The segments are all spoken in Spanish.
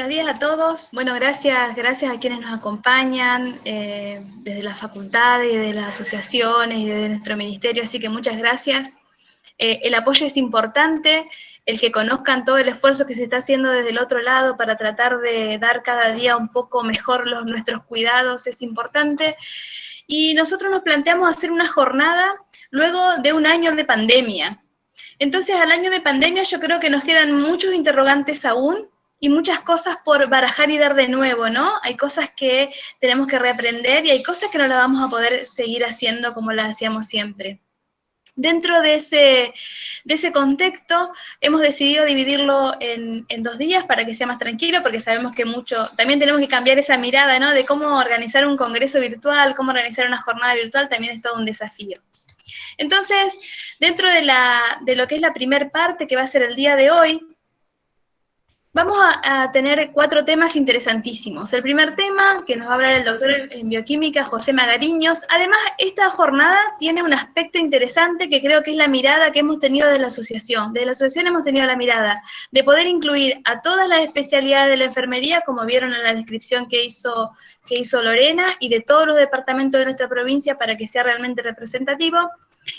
días a todos. Bueno, gracias a quienes nos acompañan desde las facultades, desde las asociaciones y desde nuestro ministerio, así que muchas gracias. El apoyo es importante, el que conozcan todo el esfuerzo que se está haciendo desde el otro lado para tratar de dar cada día un poco mejor nuestros cuidados es importante. Y nosotros nos planteamos hacer una jornada luego de un año de pandemia. Entonces, al año de pandemia yo creo que nos quedan muchos interrogantes aún y muchas cosas por barajar y dar de nuevo, ¿no? Hay cosas que tenemos que reaprender y hay cosas que no las vamos a poder seguir haciendo como las hacíamos siempre. Dentro de ese contexto, hemos decidido dividirlo en 2 días para que sea más tranquilo, porque sabemos que también tenemos que cambiar esa mirada, ¿no? De cómo organizar un congreso virtual, cómo organizar una jornada virtual, también es todo un desafío. Entonces, dentro de lo que es la primer parte, que va a ser el día de hoy, vamos a tener 4 temas interesantísimos. El primer tema, que nos va a hablar el doctor en bioquímica, José Magariños. Además, esta jornada tiene un aspecto interesante que creo que es la mirada que hemos tenido de la asociación. De la asociación hemos tenido la mirada de poder incluir a todas las especialidades de la enfermería, como vieron en la descripción que hizo Lorena, y de todos los departamentos de nuestra provincia para que sea realmente representativo.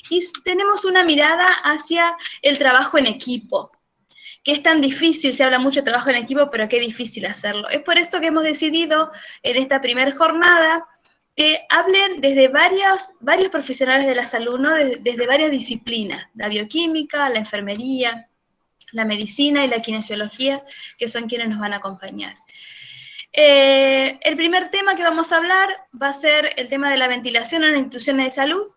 Y tenemos una mirada hacia el trabajo en equipo, que es tan difícil, se habla mucho de trabajo en equipo, pero qué difícil hacerlo. Es por esto que hemos decidido en esta primera jornada que hablen desde varios profesionales de la salud, ¿no? Desde varias disciplinas, la bioquímica, la enfermería, la medicina y la kinesiología, que son quienes nos van a acompañar. El primer tema que vamos a hablar va a ser el tema de la ventilación en las instituciones de salud.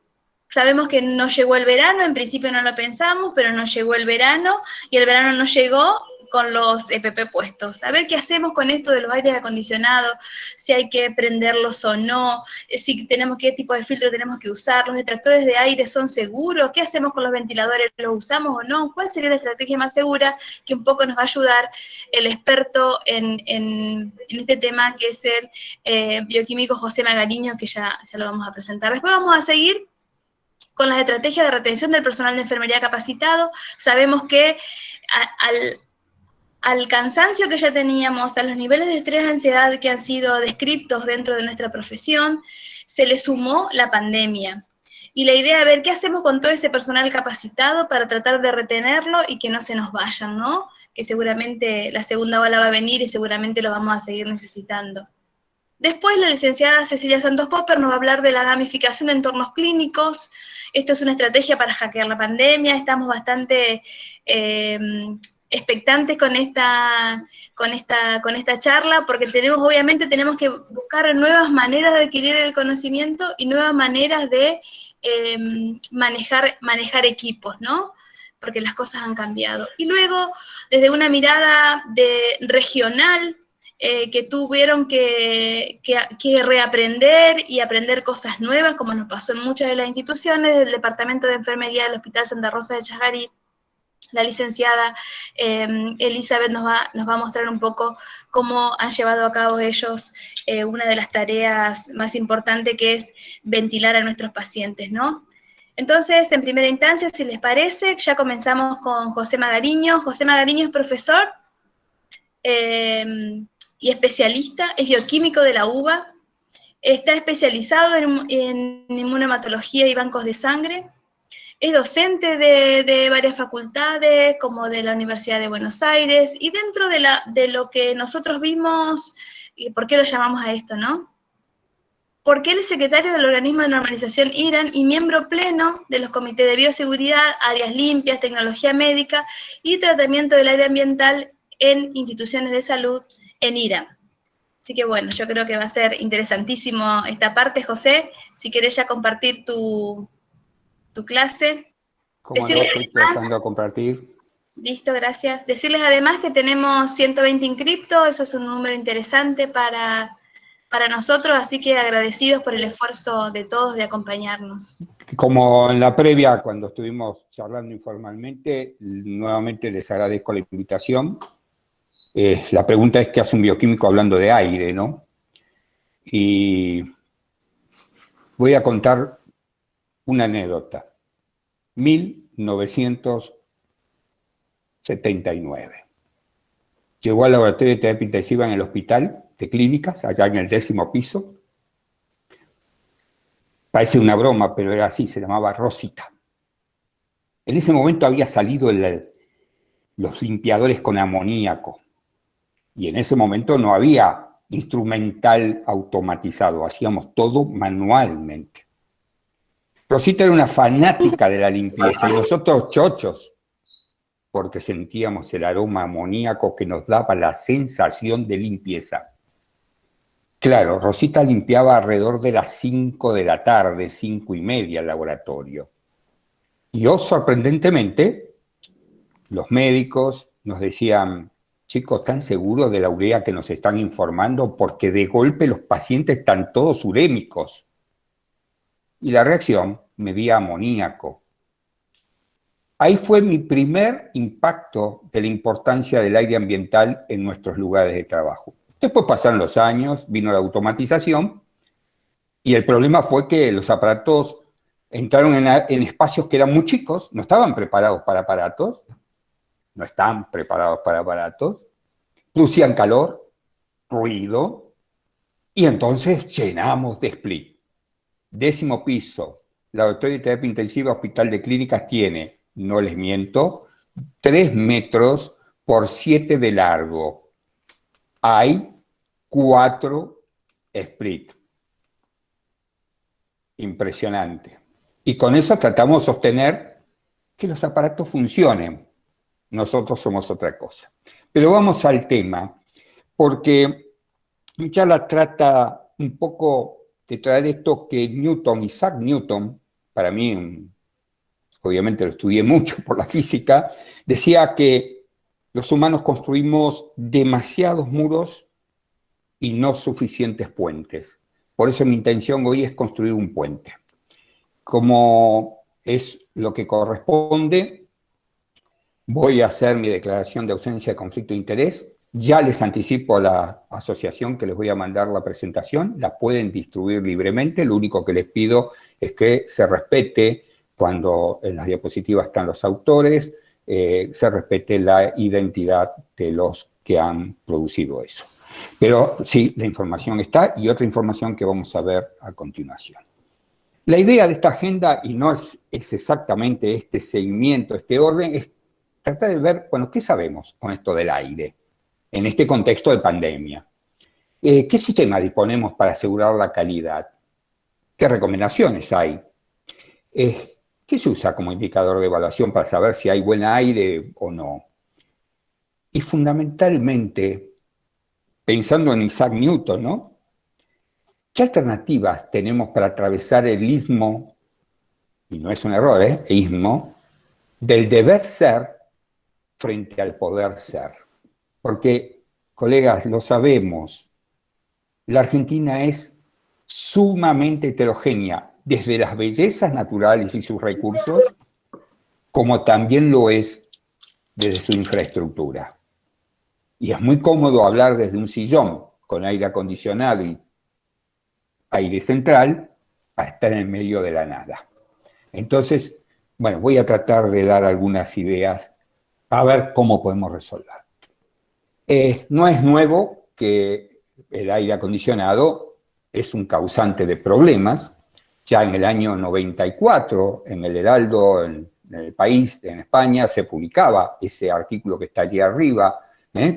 Sabemos que no llegó el verano, en principio no lo pensamos, pero no llegó el verano, y el verano no llegó con los EPP puestos. A ver qué hacemos con esto de los aires acondicionados, si hay que prenderlos o no, qué tipo de filtro tenemos que usar, los extractores de aire son seguros, qué hacemos con los ventiladores, los usamos o no, cuál sería la estrategia más segura, que un poco nos va a ayudar el experto en este tema, que es el bioquímico José Magariños, que ya lo vamos a presentar. Después vamos a seguir con las estrategias de retención del personal de enfermería capacitado. Sabemos que al cansancio que ya teníamos, a los niveles de estrés y ansiedad que han sido descritos dentro de nuestra profesión, se le sumó la pandemia. Y la idea de ver qué hacemos con todo ese personal capacitado para tratar de retenerlo y que no se nos vayan, ¿no? Que seguramente la segunda ola va a venir y seguramente lo vamos a seguir necesitando. Después la licenciada Cecilia Santos Popper nos va a hablar de la gamificación de entornos clínicos. Esto es una estrategia para hackear la pandemia. Estamos bastante expectantes con esta charla, porque obviamente tenemos que buscar nuevas maneras de adquirir el conocimiento y nuevas maneras de manejar equipos, ¿no? Porque las cosas han cambiado. Y luego, desde una mirada regional, que tuvieron que reaprender y aprender cosas nuevas, como nos pasó en muchas de las instituciones, del Departamento de Enfermería del Hospital Santa Rosa de Chajarí. La licenciada Elizabeth nos va a mostrar un poco cómo han llevado a cabo ellos una de las tareas más importantes, que es ventilar a nuestros pacientes, ¿no? Entonces, en primera instancia, si les parece, ya comenzamos con José Magariños. José Magariños es profesor y especialista, es bioquímico de la UBA, está especializado en inmunohematología y bancos de sangre, es docente de varias facultades, como de la Universidad de Buenos Aires, y dentro de lo que nosotros vimos, ¿por qué lo llamamos a esto, no? Porque él es secretario del Organismo de Normalización IRAN y miembro pleno de los comités de bioseguridad, áreas limpias, tecnología médica y tratamiento del aire ambiental en instituciones de salud en IRAN. Así que bueno, yo creo que va a ser interesantísimo esta parte. José, si querés ya compartir tu clase. Como no, estoy tratando de compartir. Listo, gracias. Decirles además que tenemos 120 inscriptos, eso es un número interesante para nosotros, así que agradecidos por el esfuerzo de todos de acompañarnos. Como en la previa, cuando estuvimos charlando informalmente, nuevamente les agradezco la invitación. La pregunta es: ¿qué hace un bioquímico hablando de aire, no? Y voy a contar una anécdota. 1979. Llegó al laboratorio de terapia intensiva en el hospital de clínicas, allá en el 10º piso. Parece una broma, pero era así, se llamaba Rosita. En ese momento había salido los limpiadores con amoníaco. Y en ese momento no había instrumental automatizado, hacíamos todo manualmente. Rosita era una fanática de la limpieza y nosotros chochos, porque sentíamos el aroma amoníaco que nos daba la sensación de limpieza. Claro, Rosita limpiaba alrededor de las 5 de la tarde, 5:30 el laboratorio. Y sorprendentemente, los médicos nos decían: chicos, ¿están seguros de la urea que nos están informando? Porque de golpe los pacientes están todos urémicos. Y la reacción medía amoníaco. Ahí fue mi primer impacto de la importancia del aire ambiental en nuestros lugares de trabajo. Después pasaron los años, vino la automatización, y el problema fue que los aparatos entraron en espacios que eran muy chicos, no estaban preparados para aparatos, no están preparados para aparatos, producían calor, ruido, y entonces llenamos de split. 10º piso, laboratorio de terapia intensiva, hospital de clínicas tiene, no les miento, 3 metros por 7 de largo. Hay 4 split. Impresionante. Y con eso tratamos de sostener que los aparatos funcionen. Nosotros somos otra cosa. Pero vamos al tema, porque mi charla trata un poco de traer esto que Isaac Newton, para mí, obviamente lo estudié mucho por la física, decía que los humanos construimos demasiados muros y no suficientes puentes. Por eso mi intención hoy es construir un puente. Como es lo que corresponde, voy a hacer mi declaración de ausencia de conflicto de interés. Ya les anticipo a la asociación que les voy a mandar la presentación. La pueden distribuir libremente. Lo único que les pido es que se respete, cuando en las diapositivas están los autores, se respete la identidad de los que han producido eso. Pero sí, la información está, y otra información que vamos a ver a continuación. La idea de esta agenda, y no es exactamente este seguimiento, este orden, es tratar de ver, bueno, ¿qué sabemos con esto del aire en este contexto de pandemia? ¿Qué sistema disponemos para asegurar la calidad? ¿Qué recomendaciones hay? ¿Qué se usa como indicador de evaluación para saber si hay buen aire o no? Y fundamentalmente, pensando en Isaac Newton, ¿no? ¿Qué alternativas tenemos para atravesar el istmo, y no es un error, istmo, del deber ser frente al poder ser? Porque, colegas, lo sabemos, la Argentina es sumamente heterogénea, desde las bellezas naturales y sus recursos, como también lo es desde su infraestructura. Y es muy cómodo hablar desde un sillón con aire acondicionado y aire central a estar en el medio de la nada. Entonces, bueno, voy a tratar de dar algunas ideas a ver cómo podemos resolver. No es nuevo que el aire acondicionado es un causante de problemas. Ya en el año 94, en el Heraldo, en el País, en España, se publicaba ese artículo que está allí arriba,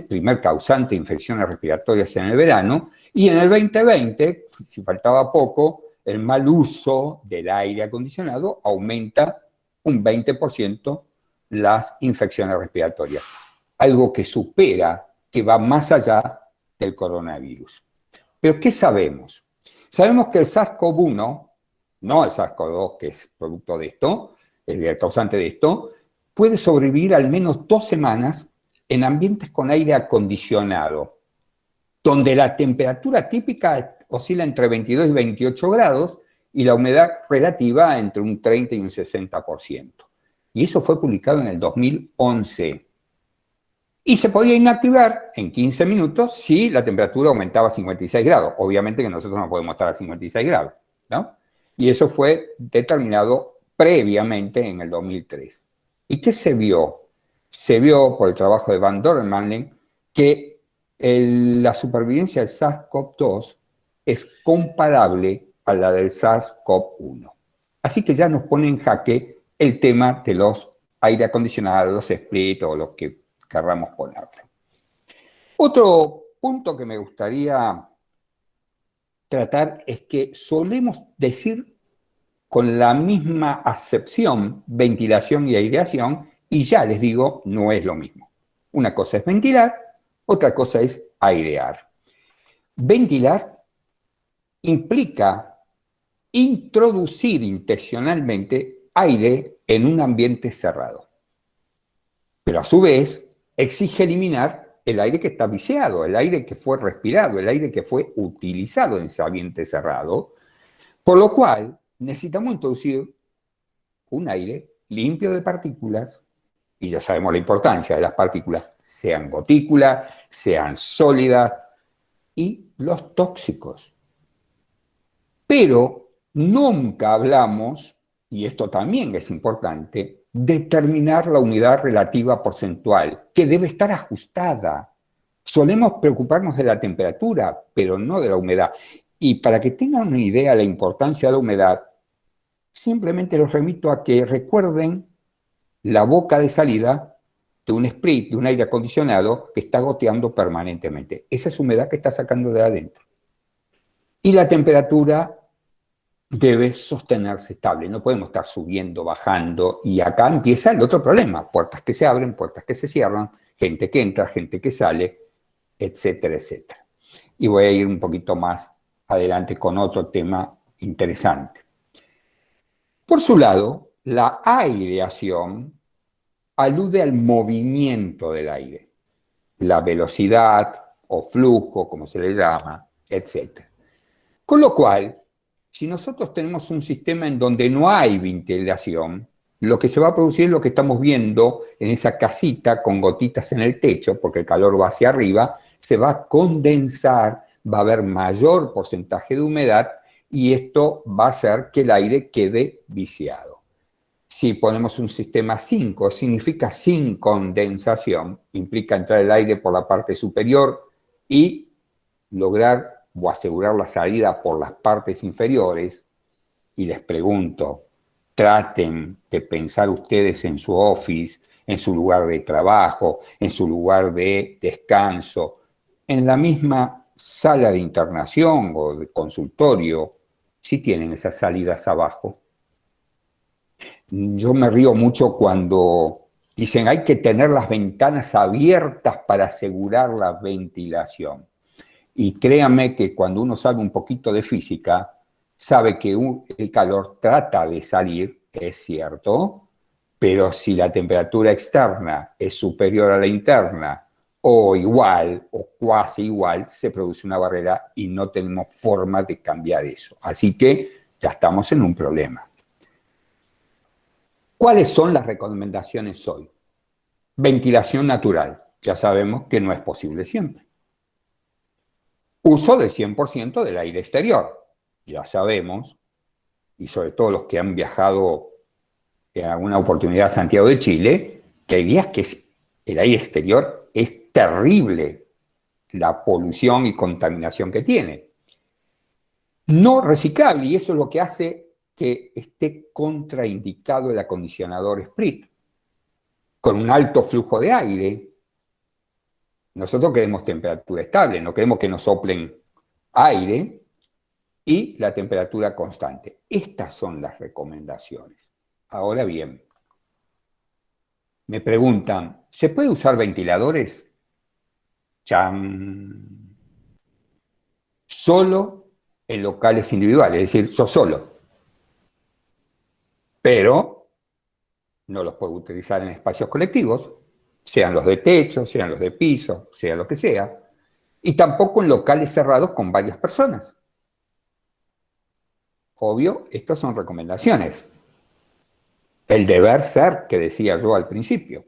primer causante de infecciones respiratorias en el verano, y en el 2020, si faltaba poco, el mal uso del aire acondicionado aumenta un 20% las infecciones respiratorias, algo que supera, que va más allá del coronavirus. Pero ¿qué sabemos? Sabemos que el SARS-CoV-1, no el SARS-CoV-2, que es producto de esto, el causante de esto, puede sobrevivir al menos 2 semanas en ambientes con aire acondicionado, donde la temperatura típica oscila entre 22 y 28 grados y la humedad relativa entre un 30 y un 60%. Y eso fue publicado en el 2011. Y se podía inactivar en 15 minutos si la temperatura aumentaba a 56 grados. Obviamente que nosotros no podemos estar a 56 grados, ¿no? Y eso fue determinado previamente en el 2003. ¿Y qué se vio? Se vio por el trabajo de Van Dormaelen que la supervivencia del SARS-CoV-2 es comparable a la del SARS-CoV-1. Así que ya nos pone en jaque el tema de los aire acondicionados, los split o lo que querramos ponerle. Otro punto que me gustaría tratar es que solemos decir con la misma acepción ventilación y aireación, y ya les digo, no es lo mismo. Una cosa es ventilar, otra cosa es airear. Ventilar implica introducir intencionalmente aire en un ambiente cerrado. Pero a su vez exige eliminar el aire que está viciado, el aire que fue respirado, el aire que fue utilizado en ese ambiente cerrado, por lo cual necesitamos introducir un aire limpio de partículas, y ya sabemos la importancia de las partículas, sean gotículas, sean sólidas, y los tóxicos. Pero nunca hablamos, y esto también es importante, determinar la unidad relativa porcentual, que debe estar ajustada. Solemos preocuparnos de la temperatura, pero no de la humedad. Y para que tengan una idea de la importancia de la humedad, simplemente los remito a que recuerden la boca de salida de un split, de un aire acondicionado que está goteando permanentemente. Esa es humedad que está sacando de adentro. Y la temperatura debe sostenerse estable, no podemos estar subiendo, bajando, y acá empieza el otro problema, puertas que se abren, puertas que se cierran, gente que entra, gente que sale, etcétera, etcétera. Y voy a ir un poquito más adelante con otro tema interesante. Por su lado, la aireación alude al movimiento del aire, la velocidad o flujo, como se le llama, etcétera. Con lo cual, si nosotros tenemos un sistema en donde no hay ventilación, lo que se va a producir es lo que estamos viendo en esa casita con gotitas en el techo, porque el calor va hacia arriba, se va a condensar, va a haber mayor porcentaje de humedad y esto va a hacer que el aire quede viciado. Si ponemos un sistema 5, significa sin condensación, implica entrar el aire por la parte superior y lograr o asegurar la salida por las partes inferiores. Y les pregunto, traten de pensar ustedes en su office, en su lugar de trabajo, en su lugar de descanso, en la misma sala de internación o de consultorio, si tienen esas salidas abajo. Yo me río mucho cuando dicen hay que tener las ventanas abiertas para asegurar la ventilación. Y créanme que cuando uno sabe un poquito de física, sabe que el calor trata de salir, es cierto, pero si la temperatura externa es superior a la interna o igual o cuasi igual, se produce una barrera y no tenemos forma de cambiar eso. Así que ya estamos en un problema. ¿Cuáles son las recomendaciones hoy? Ventilación natural. Ya sabemos que no es posible siempre. Uso del 100% del aire exterior. Ya sabemos, y sobre todo los que han viajado en alguna oportunidad a Santiago de Chile, que hay días que el aire exterior es terrible, la polución y contaminación que tiene. No reciclable, y eso es lo que hace que esté contraindicado el acondicionador split, con un alto flujo de aire. Nosotros queremos temperatura estable, no queremos que nos soplen aire y la temperatura constante. Estas son las recomendaciones. Ahora bien, me preguntan, ¿se puede usar ventiladores? ¡Chan! Solo en locales individuales, es decir, yo solo. Pero no los puedo utilizar en espacios colectivos, sean los de techo, sean los de piso, sea lo que sea, y tampoco en locales cerrados con varias personas. Obvio, estas son recomendaciones. El deber ser, que decía yo al principio.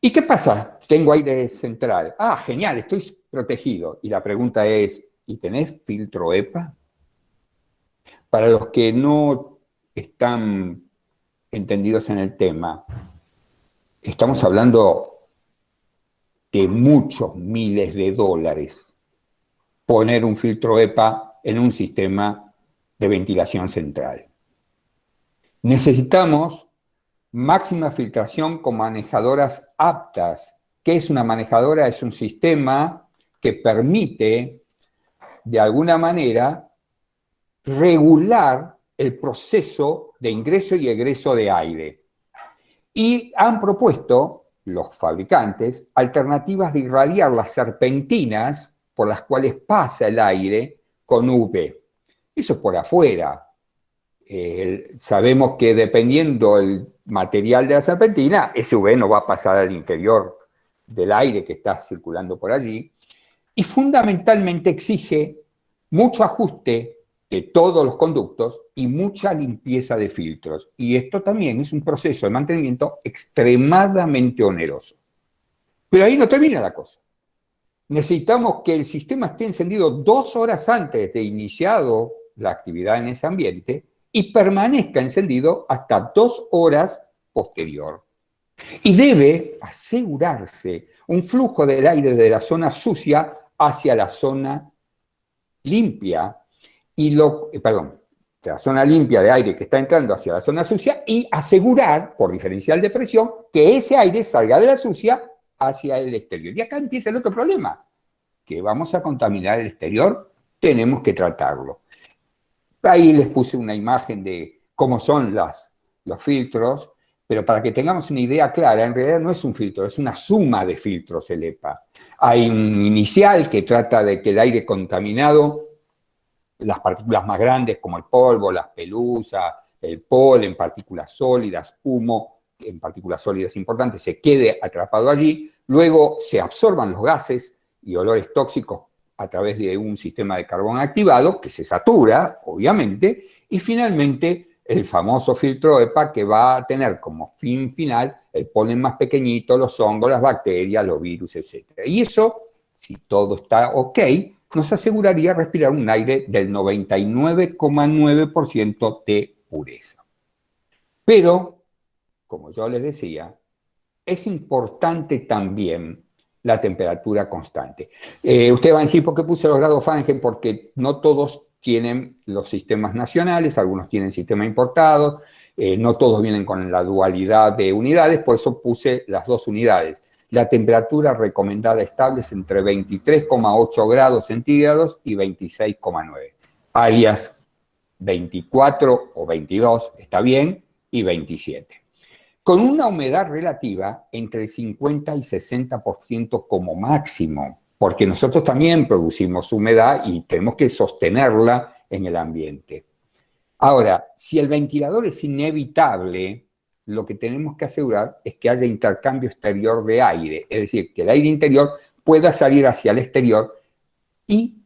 ¿Y qué pasa? Tengo aire central. Ah, genial, estoy protegido. Y la pregunta es, ¿y tenés filtro EPA? Para los que no están entendidos en el tema, estamos hablando de muchos miles de dólares poner un filtro EPA en un sistema de ventilación central. Necesitamos máxima filtración con manejadoras aptas. ¿Qué es una manejadora? Es un sistema que permite, de alguna manera, regular el proceso de ingreso y egreso de aire. Y han propuesto, los fabricantes, alternativas de irradiar las serpentinas por las cuales pasa el aire con UV. Eso es por afuera. Sabemos que dependiendo el material de la serpentina, ese UV no va a pasar al interior del aire que está circulando por allí. Y fundamentalmente exige mucho ajuste de todos los conductos y mucha limpieza de filtros. Y esto también es un proceso de mantenimiento extremadamente oneroso. Pero ahí no termina la cosa. Necesitamos que el sistema esté encendido 2 horas antes de iniciado la actividad en ese ambiente y permanezca encendido hasta 2 horas posterior. Y debe asegurarse un flujo del aire de la zona sucia hacia la zona limpia, de la zona limpia de aire que está entrando hacia la zona sucia y asegurar, por diferencial de presión, que ese aire salga de la sucia hacia el exterior. Y acá empieza el otro problema, que vamos a contaminar el exterior, tenemos que tratarlo. Ahí les puse una imagen de cómo son los filtros, pero para que tengamos una idea clara, en realidad no es un filtro, es una suma de filtros el EPA. Hay un inicial que trata de que el aire contaminado, las partículas más grandes como el polvo, las pelusas, el polen, partículas sólidas, humo, en partículas sólidas importantes, se quede atrapado allí. Luego se absorban los gases y olores tóxicos a través de un sistema de carbón activado que se satura, obviamente, y finalmente el famoso filtro EPA que va a tener como fin final el polen más pequeñito, los hongos, las bacterias, los virus, etc. Y eso, si todo está ok, nos aseguraría respirar un aire del 99,9% de pureza. Pero, como yo les decía, es importante también la temperatura constante. Ustedes van a decir, ¿por qué puse los grados Fahrenheit? Porque no todos tienen los sistemas nacionales, algunos tienen sistemas importados, no todos vienen con la dualidad de unidades, por eso puse las 2 unidades. La temperatura recomendada estable es entre 23,8 grados centígrados y 26,9. Alias 24 o 22 está bien y 27. Con una humedad relativa entre el 50 y 60% como máximo, porque nosotros también producimos humedad y tenemos que sostenerla en el ambiente. Ahora, si el ventilador es inevitable, lo que tenemos que asegurar es que haya intercambio exterior de aire, es decir, que el aire interior pueda salir hacia el exterior y,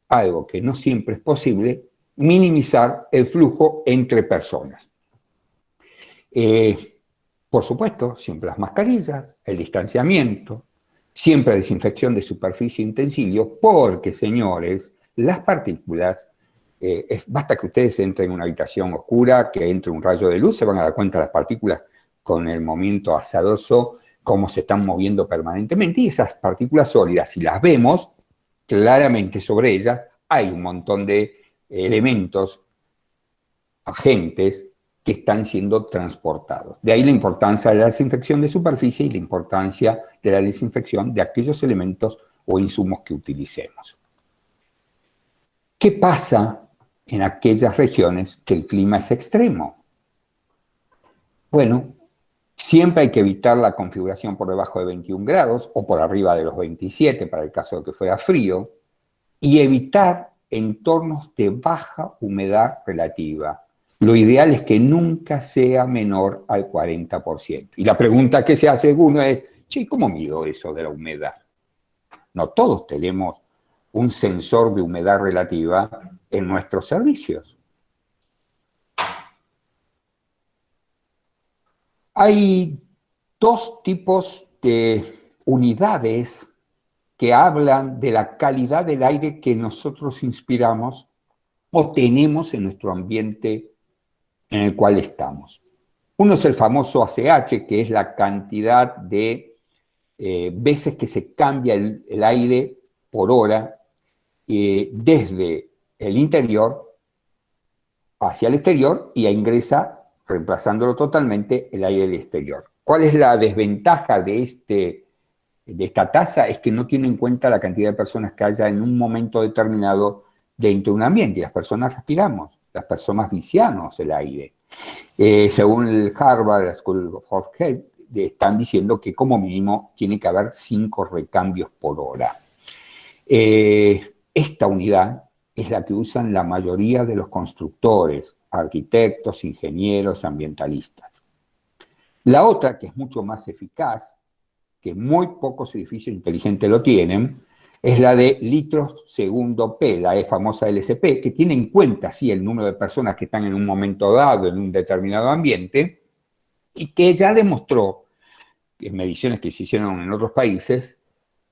algo que no siempre es posible, minimizar el flujo entre personas. Por supuesto, siempre las mascarillas, el distanciamiento, siempre desinfección de superficie y utensilios, porque, señores, las partículas, basta que ustedes entren en una habitación oscura, que entre un rayo de luz, se van a dar cuenta las partículas con el movimiento azaroso, cómo se están moviendo permanentemente, y esas partículas sólidas, si las vemos, claramente sobre ellas hay un montón de elementos, agentes, que están siendo transportados. De ahí la importancia de la desinfección de superficie y la importancia de la desinfección de aquellos elementos o insumos que utilicemos. ¿Qué pasa en aquellas regiones que el clima es extremo? Bueno, siempre hay que evitar la configuración por debajo de 21 grados o por arriba de los 27 para el caso de que fuera frío, y evitar entornos de baja humedad relativa. Lo ideal es que nunca sea menor al 40%. Y la pregunta que se hace uno es, che, ¿cómo mido eso de la humedad? No todos tenemos un sensor de humedad relativa en nuestros servicios. Hay 2 tipos de unidades que hablan de la calidad del aire que nosotros inspiramos o tenemos en nuestro ambiente en el cual estamos. Uno es el famoso ACH, que es la cantidad de veces que se cambia el aire por hora desde el interior hacia el exterior y ingresa, reemplazándolo totalmente, el aire del exterior. ¿Cuál es la desventaja de esta tasa? Es que no tiene en cuenta la cantidad de personas que haya en un momento determinado dentro de un ambiente. Y las personas respiramos, las personas viciamos el aire. Según el Harvard School of Health, están diciendo que como mínimo tiene que haber 5 recambios por hora. Esta unidad es la que usan la mayoría de los constructores, arquitectos, ingenieros, ambientalistas. La otra, que es mucho más eficaz, que muy pocos edificios inteligentes lo tienen, es la de litros segundo P, la famosa LSP, que tiene en cuenta, sí, el número de personas que están en un momento dado en un determinado ambiente, y que ya demostró, en mediciones que se hicieron en otros países,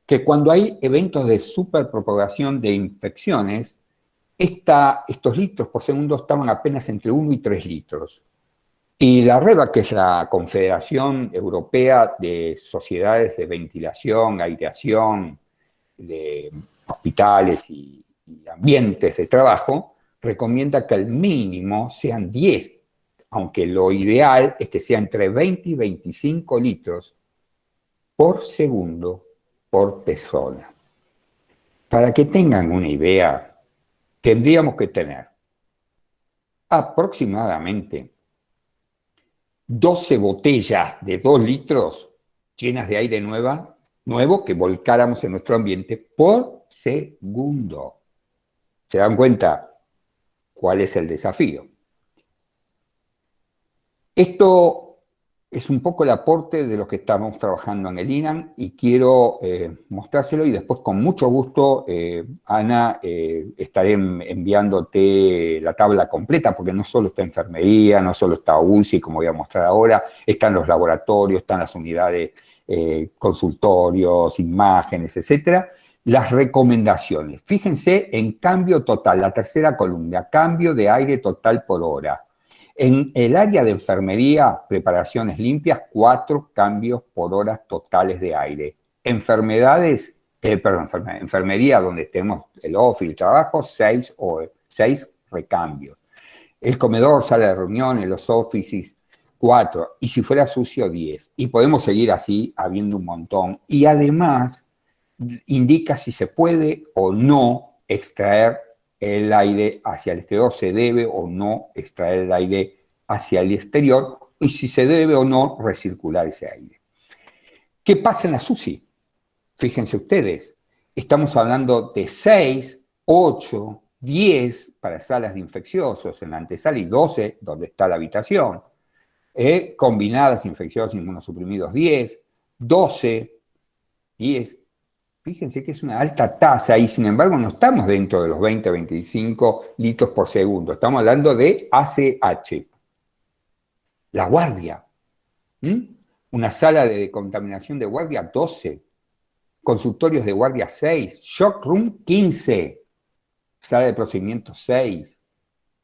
que cuando hay eventos de superpropagación de infecciones, estos litros por segundo estaban apenas entre 1 y 3 litros. Y la REVA, que es la Confederación Europea de Sociedades de Ventilación, Aireación, de hospitales y ambientes de trabajo, recomienda que al mínimo sean 10, aunque lo ideal es que sea entre 20 y 25 litros por segundo por persona. Para que tengan una idea, tendríamos que tener aproximadamente 12 botellas de 2 litros llenas de aire nuevo que volcáramos en nuestro ambiente por segundo. ¿Se dan cuenta cuál es el desafío? Esto es un poco el aporte de lo que estamos trabajando en el INAH y quiero mostrárselo y después con mucho gusto, Ana, estaré enviándote la tabla completa porque no solo está enfermería, no solo está UCI, como voy a mostrar ahora, están los laboratorios, están las unidades, consultorios, imágenes, etcétera. Las recomendaciones. Fíjense en cambio total, la tercera columna, cambio de aire total por hora. En el área de enfermería, preparaciones limpias, 4 cambios por hora totales de aire. Enfermería, donde tenemos el office, el trabajo, 6 recambios. El comedor, sala de reuniones, los offices, 4. Y si fuera sucio, 10. Y podemos seguir así, habiendo un montón. Y además, indica si se puede o no extraer el aire hacia el exterior, se debe o no extraer el aire hacia el exterior, y si se debe o no recircular ese aire. ¿Qué pasa en la UCI? Fíjense ustedes, estamos hablando de 6, 8, 10 para salas de infecciosos en la antesala y 12 donde está la habitación. Combinadas infecciosos inmunosuprimidos 10, 12, 10. Fíjense que es una alta tasa y sin embargo no estamos dentro de los 20-25 litros por segundo. Estamos hablando de ACH. La guardia. Una sala de contaminación de guardia 12. Consultorios de guardia 6. Shock room 15. Sala de procedimientos 6.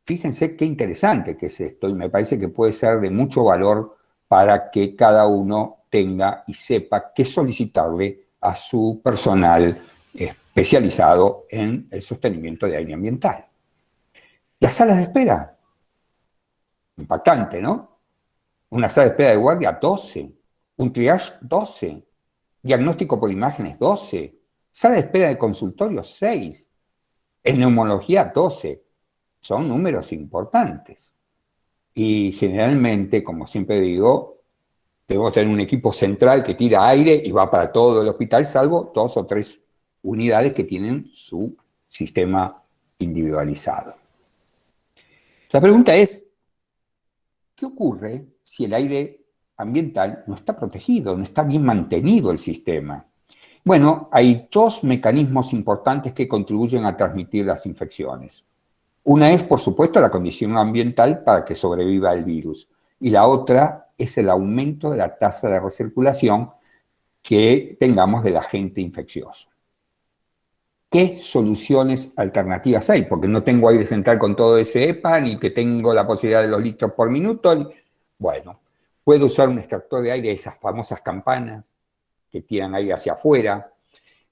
Fíjense qué interesante que es esto y me parece que puede ser de mucho valor para que cada uno tenga y sepa qué solicitarle a su personal especializado en el sostenimiento de aire ambiental. Las salas de espera, impactante, ¿no? Una sala de espera de guardia, 12. Un triage, 12. Diagnóstico por imágenes, 12. Sala de espera de consultorio, 6. En neumología, 12. Son números importantes. Y generalmente, como siempre digo, debemos tener un equipo central que tira aire y va para todo el hospital, salvo 2 o 3 unidades que tienen su sistema individualizado. La pregunta es, ¿qué ocurre si el aire ambiental no está protegido, no está bien mantenido el sistema? Bueno, hay 2 mecanismos importantes que contribuyen a transmitir las infecciones. Una es, por supuesto, la condición ambiental para que sobreviva el virus. Y la otra es el aumento de la tasa de recirculación que tengamos del agente infeccioso. ¿Qué soluciones alternativas hay? Porque no tengo aire central con todo ese EPA, ni que tengo la posibilidad de los litros por minuto. Bueno, puedo usar un extractor de aire, esas famosas campanas. que tiran aire hacia afuera,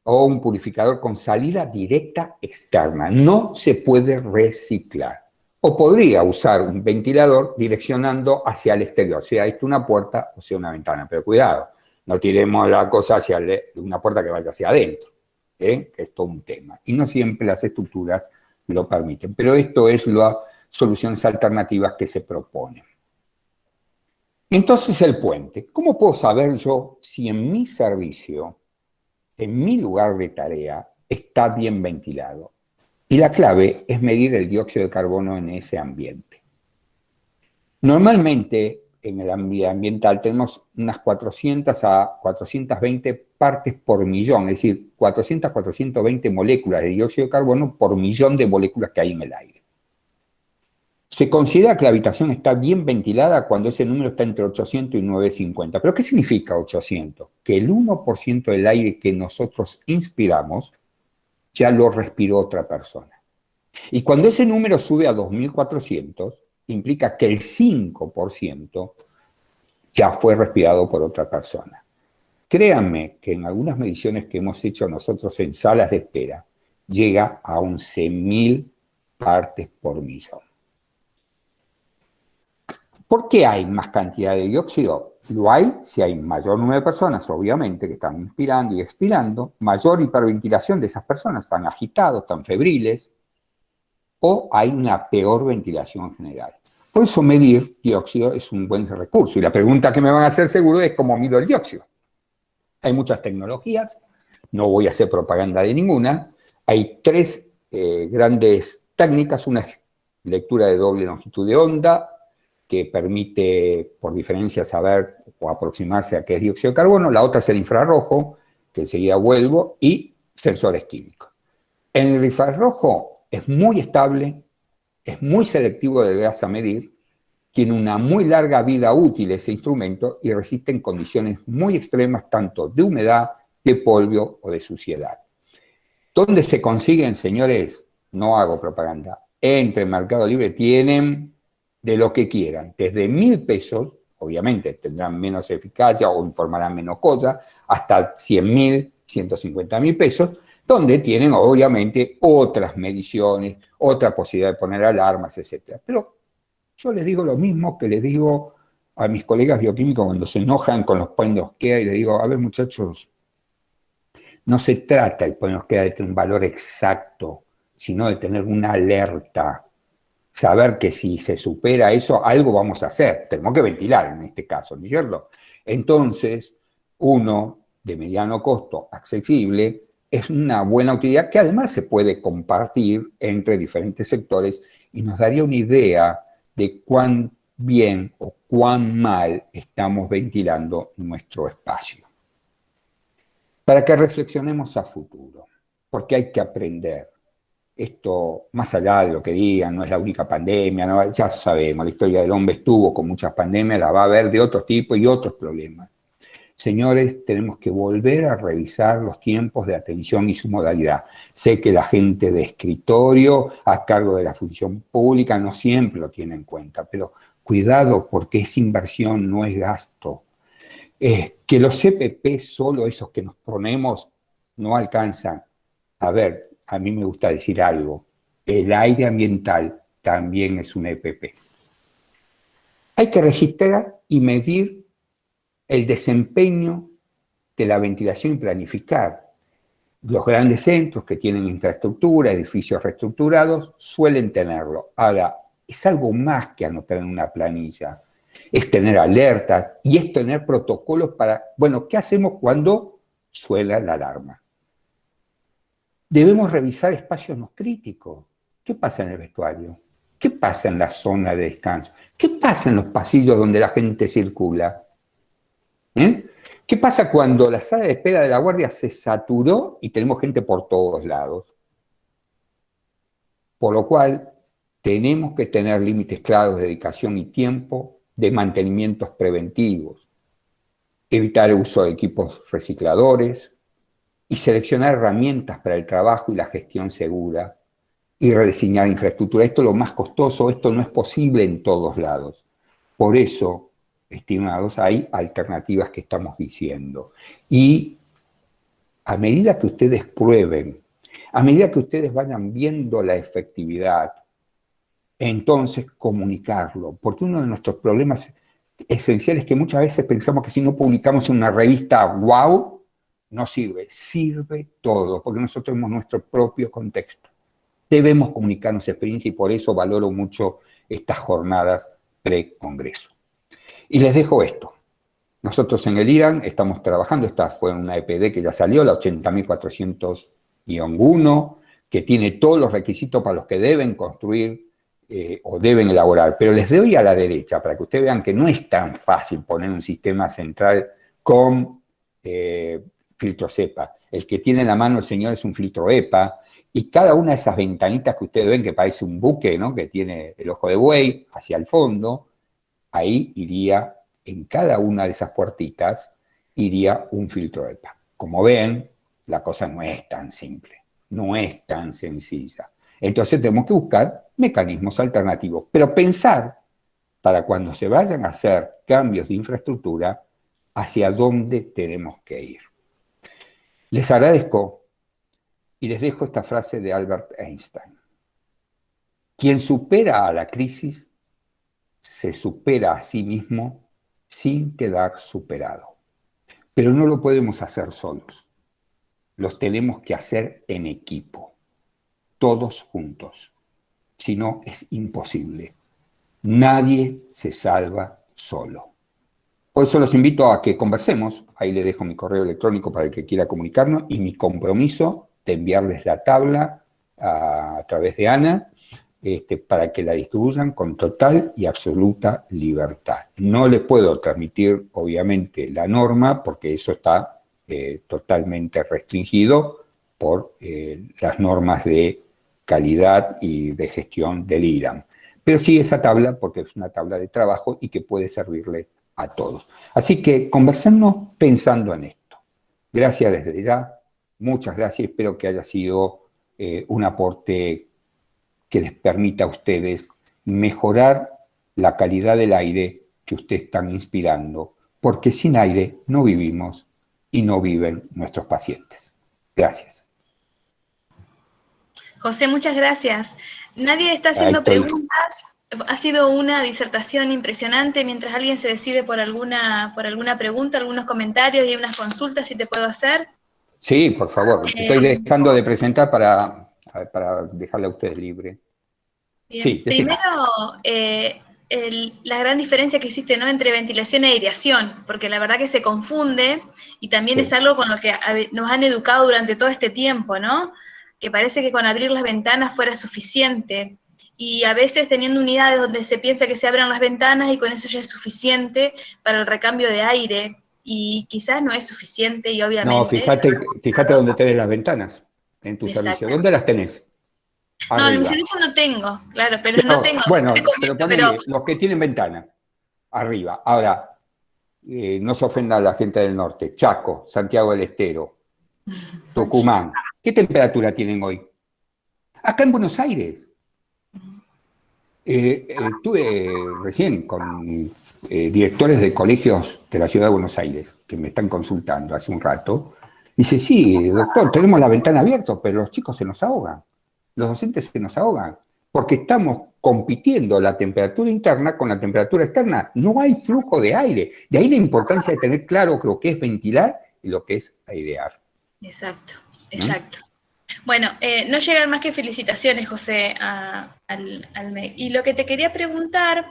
o un purificador con salida directa externa. No se puede reciclar. O podría usar un ventilador direccionando hacia el exterior, sea esto una puerta o sea una ventana. Pero cuidado, no tiremos la cosa hacia una puerta que vaya hacia adentro, que es todo un tema. Y no siempre las estructuras lo permiten. Pero esto es las soluciones alternativas que se proponen. Entonces el puente. ¿Cómo puedo saber yo si en mi servicio, en mi lugar de tarea, está bien ventilado? Y la clave es medir el dióxido de carbono en ese ambiente. Normalmente, en el ambiente ambiental tenemos unas 400 a 420 partes por millón, es decir, 400 a 420 moléculas de dióxido de carbono por millón de moléculas que hay en el aire. Se considera que la habitación está bien ventilada cuando ese número está entre 800 y 950. ¿Pero qué significa 800? Que el 1% del aire que nosotros inspiramos ya lo respiró otra persona. Y cuando ese número sube a 2400, implica que el 5% ya fue respirado por otra persona. Créanme que en algunas mediciones que hemos hecho nosotros en salas de espera, llega a 11.000 partes por millón. ¿Por qué hay más cantidad de dióxido? Lo hay si hay mayor número de personas, obviamente, que están inspirando y expirando, mayor hiperventilación de esas personas, están agitados, están febriles, o hay una peor ventilación en general. Por eso medir dióxido es un buen recurso. Y la pregunta que me van a hacer seguro es cómo mido el dióxido. Hay muchas tecnologías, no voy a hacer propaganda de ninguna. Hay tres grandes técnicas. Una es lectura de doble longitud de onda, que permite, por diferencia, saber o aproximarse a qué es dióxido de carbono. La otra es el infrarrojo, que enseguida vuelvo, y sensores químicos. En el infrarrojo es muy estable, es muy selectivo del gas a medir, tiene una muy larga vida útil ese instrumento y resiste en condiciones muy extremas, tanto de humedad, de polvo o de suciedad. ¿Dónde se consiguen, señores? No hago propaganda. Entre Mercado Libre tienen de lo que quieran, desde 1.000 pesos, obviamente tendrán menos eficacia o informarán menos cosas, hasta 100.000, 150.000 pesos, donde tienen obviamente otras mediciones, otra posibilidad de poner alarmas, etc. Pero yo les digo lo mismo que les digo a mis colegas bioquímicos cuando se enojan con los point of care y les digo, a ver muchachos, no se trata el point of care de tener un valor exacto, sino de tener una alerta. Saber que si se supera eso, algo vamos a hacer. Tenemos que ventilar en este caso, ¿no es cierto? Entonces, uno de mediano costo, accesible, es una buena utilidad que además se puede compartir entre diferentes sectores y nos daría una idea de cuán bien o cuán mal estamos ventilando nuestro espacio. Para que reflexionemos a futuro, porque hay que aprender. Esto, más allá de lo que digan, no es la única pandemia, ¿no? Ya sabemos, la historia del hombre estuvo con muchas pandemias, la va a haber de otros tipos y otros problemas. Señores, tenemos que volver a revisar los tiempos de atención y su modalidad. Sé que la gente de escritorio, a cargo de la función pública, no siempre lo tiene en cuenta, pero cuidado porque es inversión, no es gasto. Que los CPP, solo esos que nos ponemos, no alcanzan. A ver, a mí me gusta decir algo, el aire ambiental también es un EPP. Hay que registrar y medir el desempeño de la ventilación y planificar. Los grandes centros que tienen infraestructura, edificios reestructurados, suelen tenerlo. Ahora, es algo más que anotar en una planilla. Es tener alertas y es tener protocolos para, bueno, ¿qué hacemos cuando suena la alarma? Debemos revisar espacios no críticos. ¿Qué pasa en el vestuario? ¿Qué pasa en la zona de descanso? ¿Qué pasa en los pasillos donde la gente circula? ¿Qué pasa cuando la sala de espera de la guardia se saturó y tenemos gente por todos lados? Por lo cual, tenemos que tener límites claros de dedicación y tiempo de mantenimientos preventivos, evitar el uso de equipos recicladores y seleccionar herramientas para el trabajo y la gestión segura y rediseñar infraestructura. Esto es lo más costoso, esto no es posible en todos lados. Por eso, estimados, hay alternativas que estamos diciendo. Y a medida que ustedes prueben, a medida que ustedes vayan viendo la efectividad, entonces comunicarlo. Porque uno de nuestros problemas esenciales es que muchas veces pensamos que si no publicamos en una revista, wow, no sirve. Sirve todo, porque nosotros tenemos nuestro propio contexto. Debemos comunicar nuestra experiencia y por eso valoro mucho estas jornadas pre-congreso. Y les dejo esto. Nosotros en el IRAN estamos trabajando, esta fue una EPD que ya salió, la 80.400-1, que tiene todos los requisitos para los que deben construir o deben elaborar. Pero les doy a la derecha para que ustedes vean que no es tan fácil poner un sistema central con filtro CEPA. El que tiene en la mano el señor es un filtro EPA, y cada una de esas ventanitas que ustedes ven que parece un buque, ¿no?, que tiene el ojo de buey hacia el fondo, ahí iría, en cada una de esas puertitas, iría un filtro EPA. Como ven, la cosa no es tan simple, no es tan sencilla. Entonces tenemos que buscar mecanismos alternativos, pero pensar para cuando se vayan a hacer cambios de infraestructura, hacia dónde tenemos que ir. Les agradezco y les dejo esta frase de Albert Einstein. Quien supera a la crisis se supera a sí mismo sin quedar superado. Pero no lo podemos hacer solos. Los tenemos que hacer en equipo, todos juntos. Si no, es imposible. Nadie se salva solo. Por eso los invito a que conversemos. Ahí le dejo mi correo electrónico para el que quiera comunicarnos y mi compromiso de enviarles la tabla a través de Ana para que la distribuyan con total y absoluta libertad. No les puedo transmitir, obviamente, la norma porque eso está totalmente restringido por las normas de calidad y de gestión del IRAM. Pero sí esa tabla, porque es una tabla de trabajo y que puede servirle a todos. Así que conversemos pensando en esto. Gracias desde ya, muchas gracias, espero que haya sido un aporte que les permita a ustedes mejorar la calidad del aire que ustedes están inspirando, porque sin aire no vivimos y no viven nuestros pacientes. Gracias. José, muchas gracias. Nadie está haciendo preguntas. Ha sido una disertación impresionante. Mientras alguien se decide por alguna pregunta, algunos comentarios y unas consultas, si te puedo hacer. Sí, por favor. Estoy dejando de presentar para dejarle a ustedes libre. Bien. Sí, primero, la gran diferencia que existe, ¿no?, entre ventilación e aireación, porque la verdad que se confunde y también es algo con lo que nos han educado durante todo este tiempo, ¿no? Que parece que con abrir las ventanas fuera suficiente. Y a veces teniendo unidades donde se piensa que se abran las ventanas y con eso ya es suficiente para el recambio de aire, y quizás no es suficiente y obviamente... No, fíjate dónde tenés las ventanas en tu servicio. ¿Dónde las tenés? Arriba. No, en mi servicio no tengo, claro, pero no tengo... Bueno, pero ponele, los que tienen ventanas, arriba. Ahora, no se ofenda a la gente del norte, Chaco, Santiago del Estero, Tucumán. ¿Qué temperatura tienen hoy? Acá en Buenos Aires. Estuve recién con directores de colegios de la ciudad de Buenos Aires que me están consultando hace un rato. Dice, sí, doctor, tenemos la ventana abierta, pero los chicos se nos ahogan, los docentes se nos ahogan, porque estamos compitiendo la temperatura interna con la temperatura externa. No hay flujo de aire. De ahí la importancia de tener claro lo que es ventilar y lo que es airear. Exacto, exacto. Bueno, no llegan más que felicitaciones, José, al MEC. Y lo que te quería preguntar,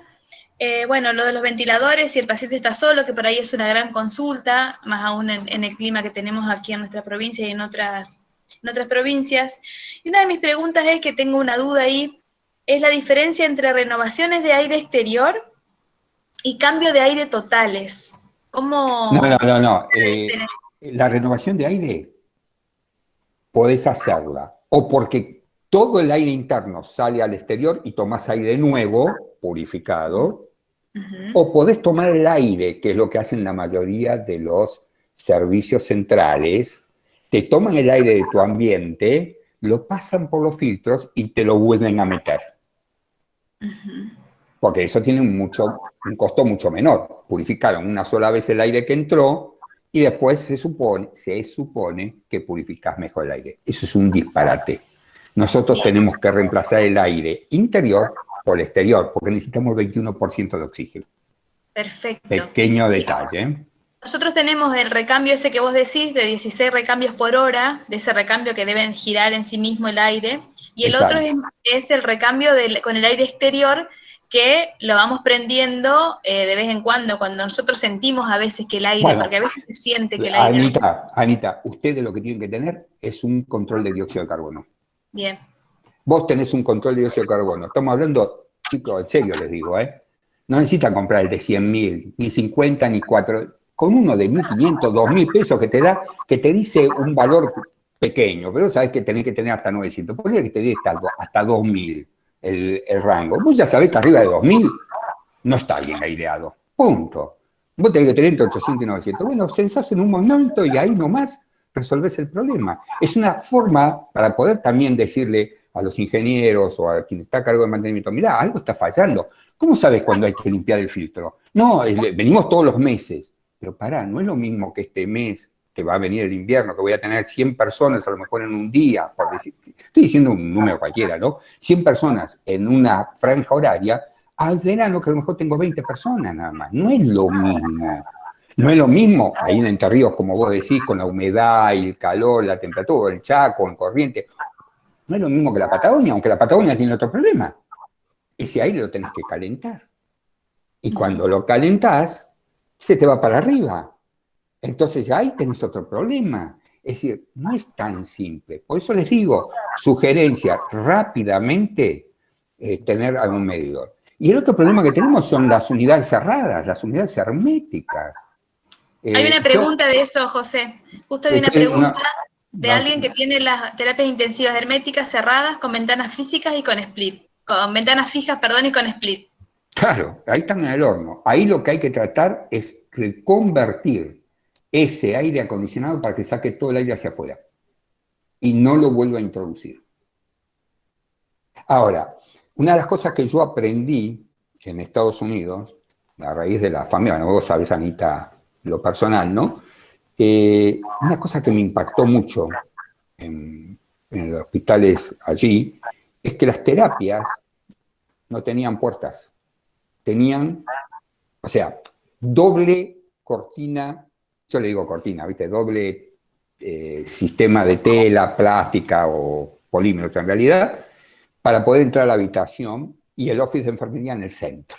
bueno, lo de los ventiladores, si el paciente está solo, que por ahí es una gran consulta, más aún en el clima que tenemos aquí en nuestra provincia y en otras provincias. Y una de mis preguntas es que tengo una duda ahí, es la diferencia entre renovaciones de aire exterior y cambio de aire totales. ¿Cómo? No. La renovación de aire podés hacerla o porque todo el aire interno sale al exterior y tomás aire nuevo, purificado, o podés tomar el aire, que es lo que hacen la mayoría de los servicios centrales, te toman el aire de tu ambiente, lo pasan por los filtros y te lo vuelven a meter. porque eso tiene un costo mucho menor. Purificaron una sola vez el aire que entró y después se supone que purificás mejor el aire. Eso es un disparate. Nosotros tenemos que reemplazar el aire interior por el exterior, porque necesitamos 21% de oxígeno. Perfecto. Pequeño detalle. Nosotros tenemos el recambio ese que vos decís, de 16 recambios por hora, de ese recambio que deben girar en sí mismo el aire, y el otro es el recambio con el aire exterior, que lo vamos prendiendo de vez en cuando nosotros sentimos a veces que el aire, porque a veces se siente que el aire... Anita, ustedes lo que tienen que tener es un control de dióxido de carbono. Bien. Vos tenés un control de dióxido de carbono. Estamos hablando, chicos, en serio les digo, no necesitan comprar el de 100.000, ni 50, ni 4... Con uno de 1.500, 2.000 pesos que te da, que te dice un valor pequeño, pero sabes que tenés que tener hasta 900. Ponle que te dé hasta 2.000 el rango. Vos ya sabés que arriba de 2.000 no está bien aireado. Punto. Vos tenés que tener entre 800 y 900. Bueno, sensás en un momento y ahí nomás resolvés el problema. Es una forma para poder también decirle a los ingenieros o a quien está a cargo del mantenimiento, mirá, algo está fallando. ¿Cómo sabes cuándo hay que limpiar el filtro? No, venimos todos los meses. Pero pará, no es lo mismo que este mes, que va a venir el invierno, que voy a tener 100 personas a lo mejor en un día, por decir, estoy diciendo un número cualquiera, ¿no? 100 personas en una franja horaria, al verano que a lo mejor tengo 20 personas nada más. No es lo mismo. No es lo mismo ahí en Entre Ríos, como vos decís, con la humedad y el calor, la temperatura, el Chaco, el corriente. No es lo mismo que la Patagonia, aunque la Patagonia tiene otro problema. Ese aire lo tenés que calentar. Y cuando lo calentás, se te va para arriba. Entonces ahí tenés otro problema. Es decir, no es tan simple. Por eso les digo, sugerencia, rápidamente tener algún medidor. Y el otro problema que tenemos son las unidades cerradas, las unidades herméticas. Hay una pregunta de eso, José. Justo hay una pregunta de alguien que tiene las terapias intensivas herméticas cerradas con ventanas físicas y con split. Con ventanas fijas, perdón, y con split. Claro, ahí están en el horno. Ahí lo que hay que tratar es convertir ese aire acondicionado para que saque todo el aire hacia afuera y no lo vuelva a introducir. Ahora, una de las cosas que yo aprendí en Estados Unidos, a raíz de la familia, bueno, vos sabés, Anita, lo personal, ¿no? Una cosa que me impactó mucho en los hospitales allí es que las terapias no tenían puertas. Tenían, o sea, doble cortina, yo le digo cortina, ¿viste? Doble sistema de tela, plástica o polímeros en realidad, para poder entrar a la habitación y el office de enfermería en el centro.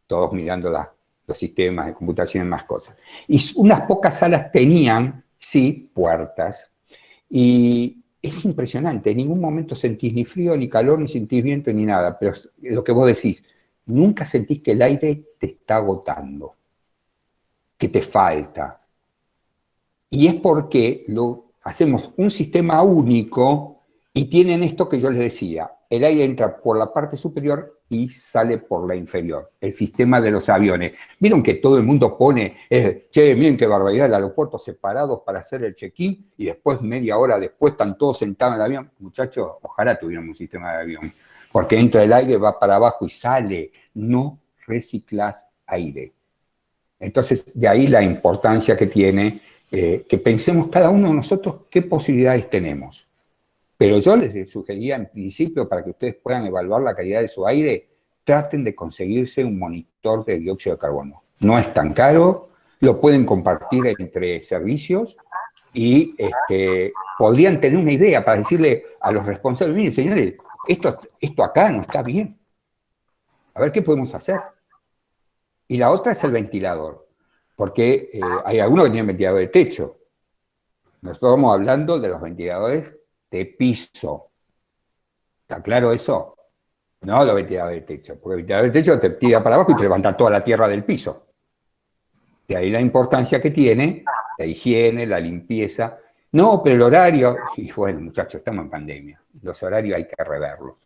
Todos mirando los sistemas de computación y más cosas. Y unas pocas salas tenían, sí, puertas. Y es impresionante, en ningún momento sentís ni frío, ni calor, ni sentís viento, ni nada. Pero lo que vos decís, nunca sentís que el aire te está agotando, que te falta. Y es porque hacemos un sistema único y tienen esto que yo les decía, el aire entra por la parte superior y sale por la inferior, el sistema de los aviones. ¿Vieron que todo el mundo pone, che, miren qué barbaridad, el aeropuerto separados para hacer el check-in y después, media hora después, están todos sentados en el avión? Muchachos, ojalá tuviéramos un sistema de avión, porque entra el aire, va para abajo y sale, no reciclás aire. Entonces, de ahí la importancia que tiene que pensemos cada uno de nosotros qué posibilidades tenemos. Pero yo les sugería en principio, para que ustedes puedan evaluar la calidad de su aire, traten de conseguirse un monitor de dióxido de carbono. No es tan caro, lo pueden compartir entre servicios y podrían tener una idea para decirle a los responsables, miren señores, esto acá no está bien. A ver qué podemos hacer. Y la otra es el ventilador, porque hay algunos que tienen ventilador de techo. Nosotros estamos hablando de los ventiladores de piso. ¿Está claro eso? No los ventiladores de techo, porque el ventilador de techo te tira para abajo y te levanta toda la tierra del piso. De ahí la importancia que tiene la higiene, la limpieza. No, pero el horario, y bueno, muchachos, estamos en pandemia. Los horarios hay que reverlos.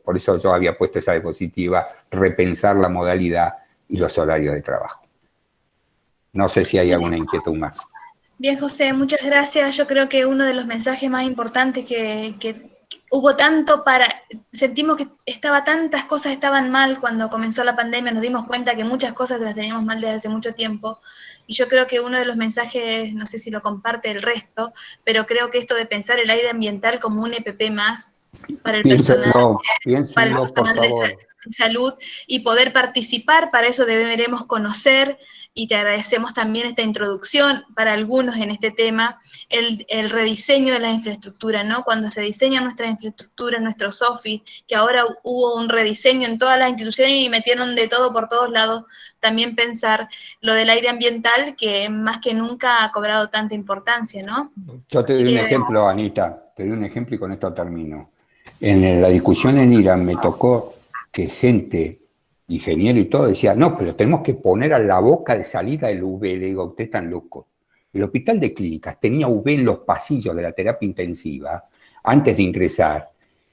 Por eso yo había puesto esa diapositiva, repensar la modalidad y los horarios de trabajo. No sé si hay alguna inquietud más. Bien, José, muchas gracias. Yo creo que uno de los mensajes más importantes que sentimos que tantas cosas estaban mal cuando comenzó la pandemia, nos dimos cuenta que muchas cosas las teníamos mal desde hace mucho tiempo, y yo creo que uno de los mensajes, no sé si lo comparte el resto, pero creo que esto de pensar el aire ambiental como un EPP más para el personal, para el personal de salud, y poder participar, para eso deberemos conocer, y te agradecemos también esta introducción para algunos en este tema, el rediseño de la infraestructura, ¿no? Cuando se diseña nuestra infraestructura, nuestros office, que ahora hubo un rediseño en todas las instituciones y metieron de todo por todos lados, también pensar lo del aire ambiental, que más que nunca ha cobrado tanta importancia, ¿no? Yo te doy un ejemplo, Anita, te doy un ejemplo y con esto termino. En la discusión en Irán me tocó que gente, ingeniero y todo, decía, no, pero tenemos que poner a la boca de salida el UV. Le digo, usted están loco. El hospital de clínicas tenía UV en los pasillos de la terapia intensiva antes de ingresar,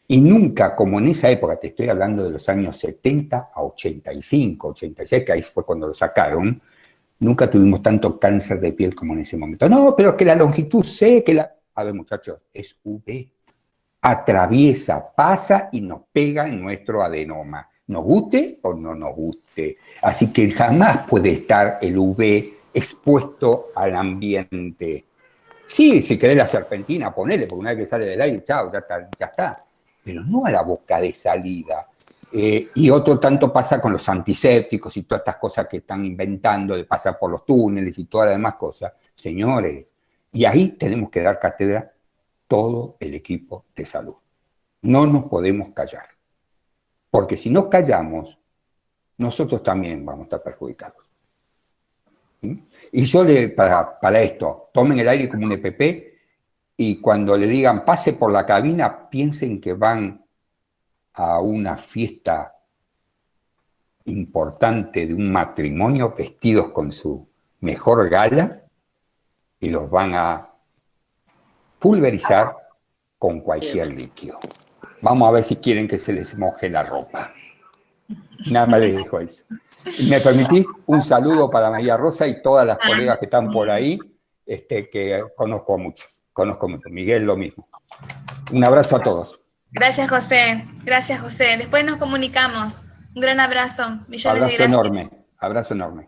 y nunca, como en esa época, te estoy hablando de los años 70 a 85, 86, que ahí fue cuando lo sacaron, nunca tuvimos tanto cáncer de piel como en ese momento. No, pero que la longitud C, que la... A ver, muchachos, es UV. Atraviesa, pasa y nos pega en nuestro adenoma. Nos guste o no nos guste. Así que jamás puede estar el UV expuesto al ambiente. Sí, si querés la serpentina, ponele, porque una vez que sale del aire, chao, ya está. Pero no a la boca de salida. Y otro tanto pasa con los antisépticos y todas estas cosas que están inventando, de pasar por los túneles y todas las demás cosas. Señores, y ahí tenemos que dar cátedra todo el equipo de salud. No nos podemos callar. Porque si nos callamos, nosotros también vamos a estar perjudicados. ¿Sí? Y yo, para esto, tomen el aire como un EPP y cuando le digan pase por la cabina, piensen que van a una fiesta importante de un matrimonio vestidos con su mejor gala y los van a pulverizar con cualquier líquido. Vamos a ver si quieren que se les moje la ropa. Nada más les dejo eso. ¿Me permitís? Un saludo para María Rosa y todas las colegas que están por ahí, que conozco muchos. Miguel, lo mismo. Un abrazo a todos. Gracias, José. Gracias, José. Después nos comunicamos. Un gran abrazo. Millones de gracias. Abrazo enorme.